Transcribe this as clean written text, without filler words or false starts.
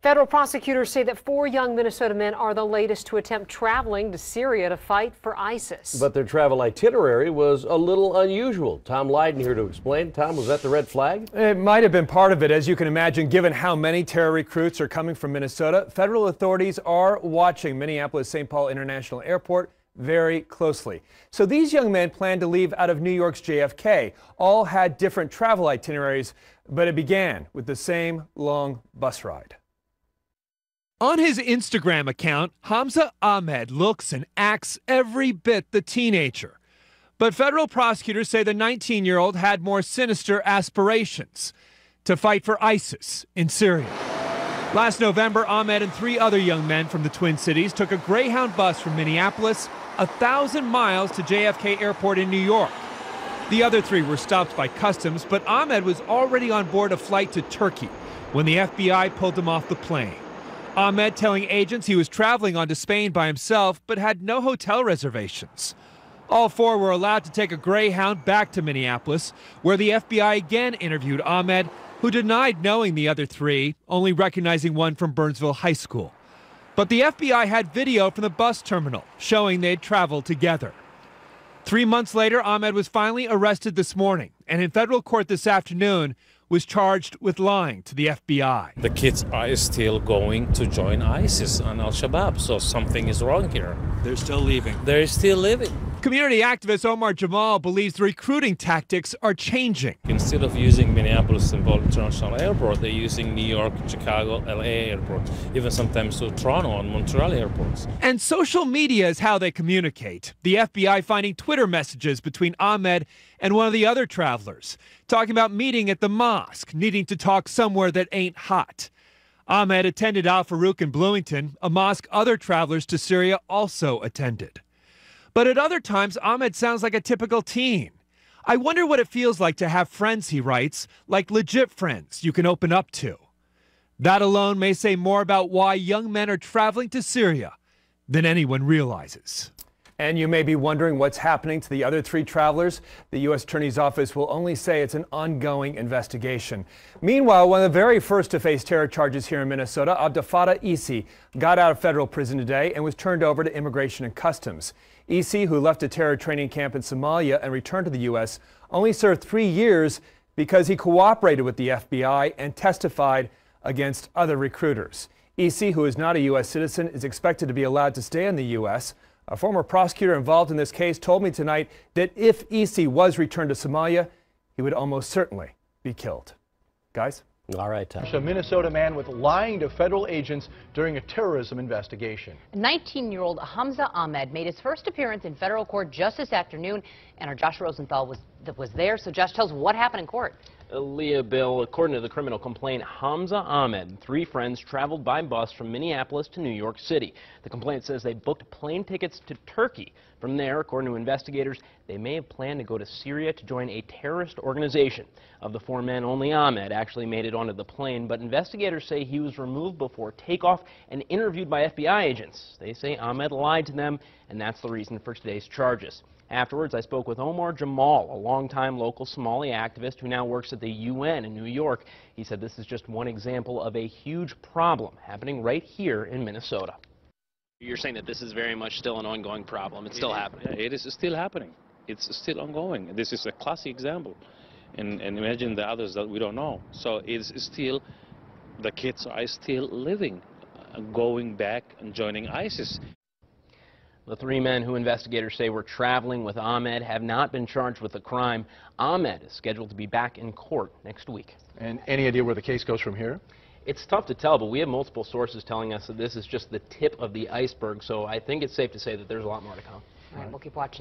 Federal prosecutors say that 4 young Minnesota men are the latest to attempt traveling to Syria to fight for ISIS. But their travel itinerary was a little unusual. Tom Lydon here to explain. Tom, was that the red flag? It might have been part of it, as you can imagine, given how many terror recruits are coming from Minnesota. Federal authorities are watching Minneapolis-St. Paul International Airport very closely. So these young men planned to leave out of New York's JFK. All had different travel itineraries, but it began with the same long bus ride. On his Instagram account, Hamza Ahmed looks and acts every bit the teenager. But federal prosecutors say the 19-year-old had more sinister aspirations: to fight for ISIS in Syria. Last November, Ahmed and 3 other young men from the Twin Cities took a Greyhound bus from Minneapolis 1,000 miles to JFK Airport in New York. The other 3 were stopped by customs, but Ahmed was already on board a flight to Turkey when the FBI pulled him off the plane. Ahmed telling agents he was traveling on to Spain by himself, but had no hotel reservations. All 4 were allowed to take a Greyhound back to Minneapolis, where the FBI again interviewed Ahmed, who denied knowing the other 3, only recognizing one from Burnsville High School. But the FBI had video from the bus terminal showing they'd traveled together. 3 months later, Ahmed was finally arrested this morning, and in federal court this afternoon was charged with lying to the FBI. The kids are still going to join ISIS and Al-Shabaab, so something is wrong here. They're still leaving. They're still living. Community activist Omar Jamal believes the recruiting tactics are changing. Instead of using Minneapolis-St. Paul International Airport, they're using New York, Chicago, LA airports, even sometimes to Toronto and Montreal airports. And social media is how they communicate. The FBI finding Twitter messages between Ahmed and one of the other travelers, talking about meeting at the mosque, needing to talk somewhere that ain't hot. Ahmed attended Al Farouk in Bloomington, a mosque other travelers to Syria also attended. But at other times, Ahmed sounds like a typical teen. I wonder what it feels like to have friends, he writes, like legit friends you can open up to. That alone may say more about why young men are traveling to Syria than anyone realizes. And you may be wondering what's happening to the other 3 travelers. The U.S. Attorney's Office will only say it's an ongoing investigation. Meanwhile, one of the very first to face terror charges here in Minnesota, Abdulfatah Isi, got out of federal prison today and was turned over to Immigration and Customs. Isi, who left a terror training camp in Somalia and returned to the U.S., only served 3 years because he cooperated with the FBI and testified against other recruiters. Isi, who is not a U.S. citizen, is expected to be allowed to stay in the U.S. A former prosecutor involved in this case told me tonight that if Isi was returned to Somalia, he would almost certainly be killed. Guys? All right, Tom. A Minnesota man with lying to federal agents during a terrorism investigation. 19-year-old Hamza Ahmed made his first appearance in federal court just this afternoon, and our Josh Rosenthal was there. So Josh, tells what happened in court. Leah, Bill, according to the criminal complaint, Hamza Ahmed and 3 friends traveled by bus from Minneapolis to New York City. The complaint says they booked plane tickets to Turkey. From there, according to investigators, they may have planned to go to Syria to join a terrorist organization. Of the 4 men, only Ahmed actually made it onto the plane, but investigators say he was removed before takeoff and interviewed by FBI agents. They say Ahmed lied to them, and that's the reason for today's charges. Afterwards, I spoke with Omar Jamal, a longtime local Somali activist who now works at the UN in New York. He said this is just one example of a huge problem happening right here in Minnesota. You're saying that this is very much still an ongoing problem. It's still happening. It is still happening. It's still ongoing. This is a classic example. And imagine the others that we don't know. So it's still, the kids are still living, going back and joining ISIS. The 3 men who investigators say were traveling with Ahmed have not been charged with the crime. Ahmed is scheduled to be back in court next week. And any idea where the case goes from here? It's tough to tell, but we have multiple sources telling us that this is just the tip of the iceberg, so I think it's safe to say that there's a lot more to come. All right, we'll keep watching.